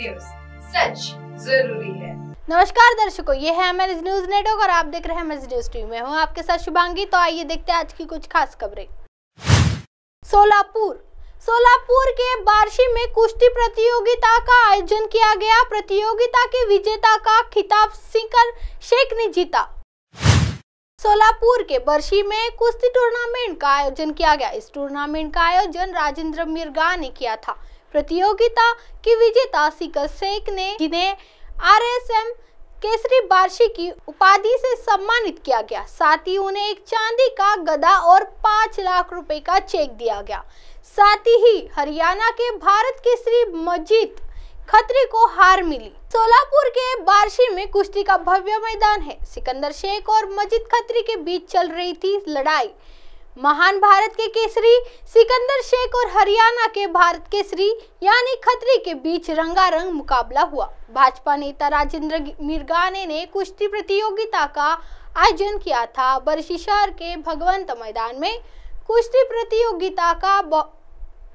News, सच जरूरी है। नमस्कार दर्शकों, ये है एमएनएस न्यूज नेटवर्क और आप देख रहे हैं एमएनएस न्यूज टीवी में। हूँ आपके साथ शुभांगी। तो आइए देखते हैं आज की कुछ खास खबरें। सोलापुर के बार्शी में कुश्ती प्रतियोगिता का आयोजन किया गया। प्रतियोगिता के विजेता का खिताब सिकंदर शेख ने जीता। सोलापुर के बर्शी में कुश्ती टूर्नामेंट का आयोजन किया गया। इस टूर्नामेंट का आयोजन राजेंद्र मिर्गा ने किया था। प्रतियोगिता की विजेता सिकंदर शेख ने, जिन्हें RSM केसरी बार्शी की उपाधि से सम्मानित किया गया, साथ ही उन्हें एक चांदी का गदा और 5 लाख रुपए का चेक दिया गया। साथ ही हरियाणा के भारत केसरी मजीद खत्री को हार मिली। सोलापुर के बार्शी में कुश्ती का भव्य मैदान है। सिकंदर शेख और मजीद खत्री के बीच चल रही थी लड़ाई। महान भारत के केसरी सिकंदर शेख और हरियाणा के भारत केसरी यानी खत्री के बीच रंगारंग मुकाबला हुआ। भाजपा नेता राजेंद्र मिर्गाने ने कुश्ती प्रतियोगिता का आयोजन किया था। बर्शी शहर के भगवंत मैदान में कुश्ती प्रतियोगिता का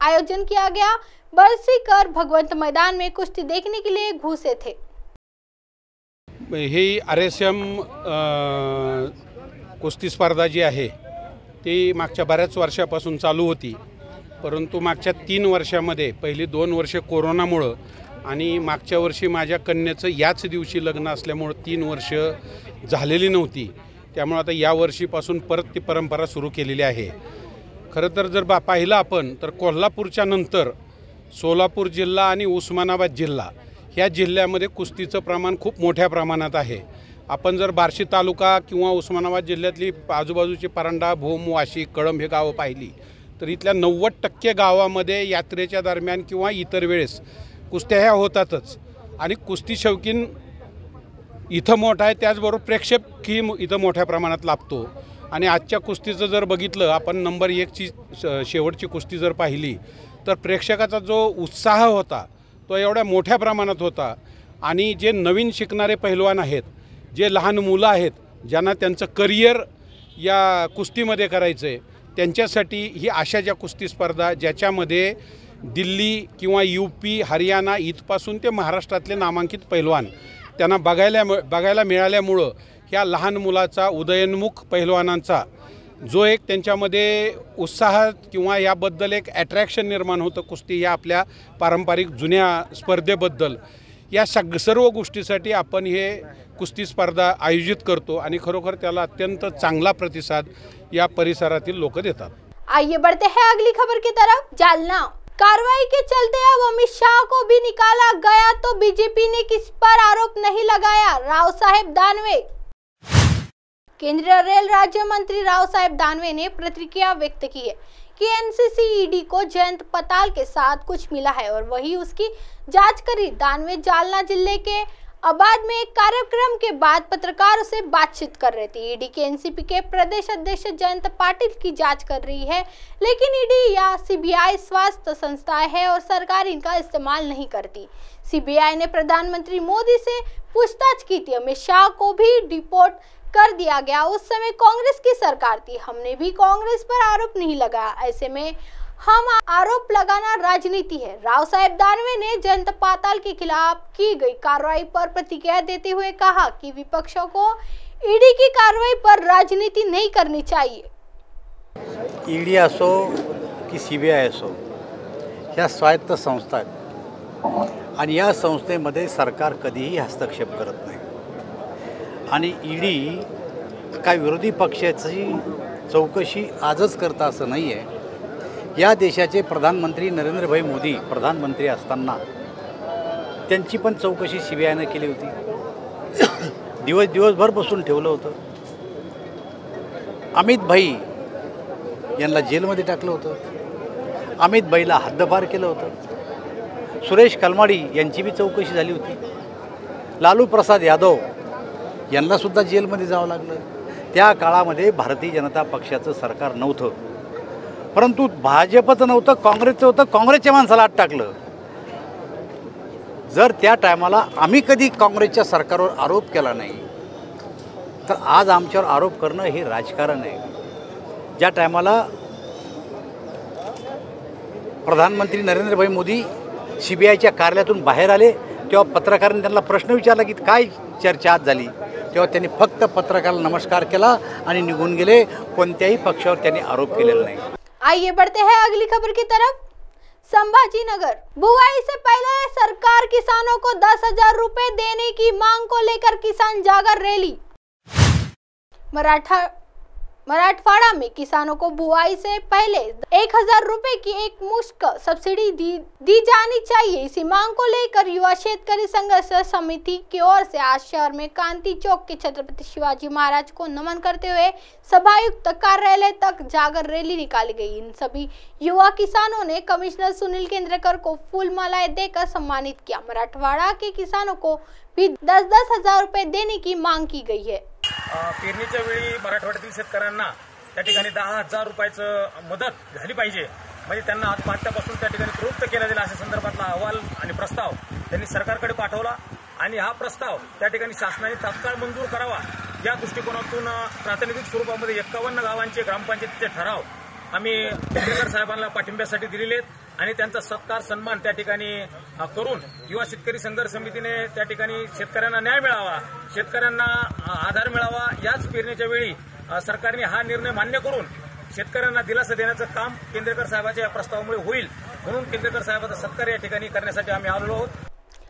आयोजन किया गया। बर्शीकर भगवंत मैदान में कुश्ती देखने के लिए घुसे थे। ही RSM कुस्ती स्पर्धा जी आहे ती मागच्या बऱ्याच वर्षापासून चालू होती, परंतु मागच्या 3 वर्षामध्ये पहिली 2 वर्षे कोरोनामुळं आणि मागच्या वर्षी माझ्या कन्येचं याच दिवशी लग्न असल्यामुळं 3 वर्ष झालेली नव्हती। त्यामुळे आता या वर्षीपासून परत ती परंपरा सुरू केलेली आहे। खरं तर जर पाहिलं आपण तर कोल्हापूरच्या नंतर सोलापूर जिल्हा आणि उस्मानाबाद जिल्हा ह्या जिल्ह्यामध्ये कुस्तीचं प्रमाण खूप मोठ्या प्रमाणात आहे। आपण जर बार्शी तालुका किंवा उस्मानाबाद जिल्ह्यातली आजूबाजूची परांडा, भूम, वाशी, कळंब हे गावं पाहिली तर इथल्या 90% गावामध्ये यात्रेच्या दरम्यान किंवा इतर वेळेस कुस्त्या ह्या होतातच। आणि कुस्ती शौकीन इथं मोठा आहे, त्याचबरोबर प्रेक्षकही इथं मोठ्या प्रमाणात लाभतो। आणि आजच्या कुस्तीचं जर बघितलं आपण, नंबर 1ची शेवटची कुस्ती जर पाहिली तर प्रेक्षकाचा जो उत्साह होता तो एवढ्या मोठ्या प्रमाणात होता। आणि जे नवीन शिकणारे पैलवान आहेत, जे लहान मुलं आहेत, ज्यांना त्यांचं करिअर या कुस्तीमध्ये करायचं आहे, त्यांच्यासाठी ही अशा ज्या कुस्ती स्पर्धा ज्याच्यामध्ये दिल्ली किंवा UP, हरियाणा इथपासून ते महाराष्ट्रातले नामांकित पैलवान त्यांना बघायला मिळाल्यामुळं ह्या लहान मुलाचा, उदयोन्मुख पैलवानांचा जो एक त्यांच्यामध्ये उत्साह किंवा याबद्दल एक अट्रॅक्शन निर्माण होतं कुस्ती या आपल्या पारंपरिक जुन्या स्पर्धेबद्दल, या सर्व गोष्टीसाठी आपण हे कुस्ती स्पर्धा आयोजित करतो आणि खरोखर त्याला अत्यंत चांगला प्रतिसाद या परिसरातील लोक देतात। आइए बढ़ते हैं अगली खबर की तरफ। जालना कार्रवाई के चलते अब अमित शाह को भी निकाला गया तो बीजेपी ने किस पर आरोप नहीं लगाया, राव साहेब दानवे। केंद्रीय रेल राज्य मंत्री राव साहेब दानवे ने प्रतिक्रिया व्यक्त की है कि NCC ED को जयंत पताल के साथ कुछ मिला है और वही उसकी जांच करी। दानवे जालना जिले के अबाद में एक कार्यक्रम के बाद पत्रकारों से बातचीत कर रहे थे। ED के NCP के प्रदेश अध्यक्ष जयंत पाटिल की जांच कर रही है, लेकिन ED या CBI स्वास्थ्य संस्थाएं है और सरकार इनका इस्तेमाल नहीं करती। CBI ने प्रधानमंत्री मोदी से पूछताछ की थी। अमित शाह को भी डिपोर्ट कर दिया गया। उस समय कांग्रेस की सरकार थी, हमने भी कांग्रेस पर आरोप नहीं लगाया। ऐसे में हम आरोप लगाना राजनीति है। राव साहेब दानवे ने जयंत पाताल के खिलाफ की गई कार्रवाई पर प्रतिक्रिया देते हुए कहा कि विपक्षों को ED की कार्रवाई पर राजनीति नहीं करनी चाहिए। ED असो की CBI असो, ह्या स्वायत्त संस्था आहेत आणि या संस्थेमध्ये सरकार कधीही हस्तक्षेप करत नाही। आणि ED काय विरोधी पक्षाची चौकशी आजच करता असं नाही आहे। या देशाचे प्रधानमंत्री नरेंद्रभाई मोदी प्रधानमंत्री असताना त्यांची पण चौकशी CBIने केली होती। दिवसभर बसून ठेवलं होतं। अमित भाई यांना जेलमध्ये टाकलं होतं। अमित भाईला हद्दपार केलं होतं। सुरेश कलमाडी यांची भी चौकशी झाली होती। लालू प्रसाद यादव यांना सुद्धा जेलमध्ये जावं लागलं। त्या काळामध्ये भारतीय जनता पक्षाचं सरकार नव्हतं, परंतु भाजपचं नव्हतं, काँग्रेसचं होतं। काँग्रेसच्या माणसाला आत टाकलं। जर त्या टायमाला आम्ही कधी काँग्रेसच्या सरकारवर आरोप केला नाही तर आज आमच्यावर आरोप करणं हे राजकारण आहे। ज्या टायमाला प्रधानमंत्री नरेंद्रभाई मोदी CBIच्या कार्यालयातून बाहेर आले तेव्हा पत्रकारांनी त्यांना प्रश्न विचारला की काय चर्चा आज झाली, तेव्हा त्यांनी फक्त पत्रकाराला नमस्कार केला आणि निघून गेले. कोणत्याही पक्षावर त्यांनी आरोप केलेला नाही. आइए बढ़ते हैं अगली खबर की तरफ। संभाजीनगर बुआई से पहले सरकार किसानों को 10,000 रुपए देने की मांग को लेकर किसान जागर रैली। मराठवाड़ा में किसानों को बुआई से पहले 1,000 रुपए की एक मुश्त सब्सिडी दी जानी चाहिए। इसी मांग को लेकर युवा शेतकरी संघर्ष समिति की ओर से आज शहर में कांति चौक के छत्रपति शिवाजी महाराज को नमन करते हुए सभायुक्त कार्यालय तक जागर रैली निकाली गई। इन सभी युवा किसानों ने कमिश्नर सुनील केंद्रेकर को फूल मालाएं देकर सम्मानित किया। मराठवाड़ा के किसानों को भी 10-10 हजार रुपए देने की मांग की गई है। पेरणीच्या वेळी मराठवाड्यातील शेतकऱ्यांना त्या ठिकाणी 10,000 रुपयाचं मदत झाली पाहिजे, म्हणजे त्यांना आत्महत्यापासून त्या ठिकाणी प्रवृत्त केला जाईल अशा संदर्भातला अहवाल आणि प्रस्ताव त्यांनी सरकारकडे पाठवला आणि हा प्रस्ताव त्या ठिकाणी शासनाने तात्काळ मंजूर करावा या दृष्टिकोनातून प्रातिनिधिक स्वरूपामध्ये 51 गावांचे ग्रामपंचायतीचे ठराव आम्ही केंद्रेकर साहेबांना पाठिंब्यासाठी दिलेले आहेत आणि त्यांचा सत्कार सन्मान त्या ठिकाणी करून युवा शेतकरी संघर्ष समितीने त्या ठिकाणी शेतकऱ्यांना न्याय मिळावा, शेतकऱ्यांना आधार मिळावा, याच पेरणीच्या वेळी सरकारने हा निर्णय मान्य करून शेतकऱ्यांना दिलासा देण्याचं काम केंद्रेकर साहेबांच्या या प्रस्तावामुळे होईल, म्हणून केंद्रेकर साहेबांचा सत्कार या ठिकाणी करण्यासाठी आम्ही आलेलो आहोत।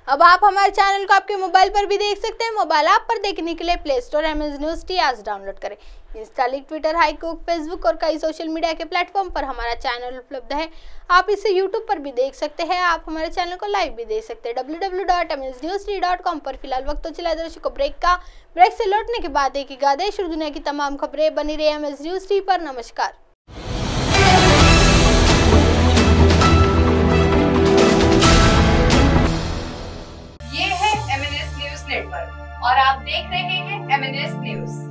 अब आप हमारे चैनल को आपके मोबाइल पर भी देख सकते हैं। मोबाइल ऐप पर देखने के लिए play store MS News T आज डाउनलोड करें। इंस्टा, ट्विटर, हाईकुक, फेसबुक और कई सोशल मीडिया के प्लेटफॉर्म पर हमारा चैनल उपलब्ध है। आप इसे यूट्यूब पर भी देख सकते हैं। आप हमारे चैनल को लाइव भी देख सकते हैं www.msnewst.com पर। फिलहाल वक्त तो चला दर्शकों ब्रेक का। ब्रेक से लौटने के बाद देखिएगा देश और दुनिया की तमाम खबरें। बनी रही MS News T पर। नमस्कार। ये है MNS न्यूज नेटवर्क और आप देख रहे हैं MNS न्यूज।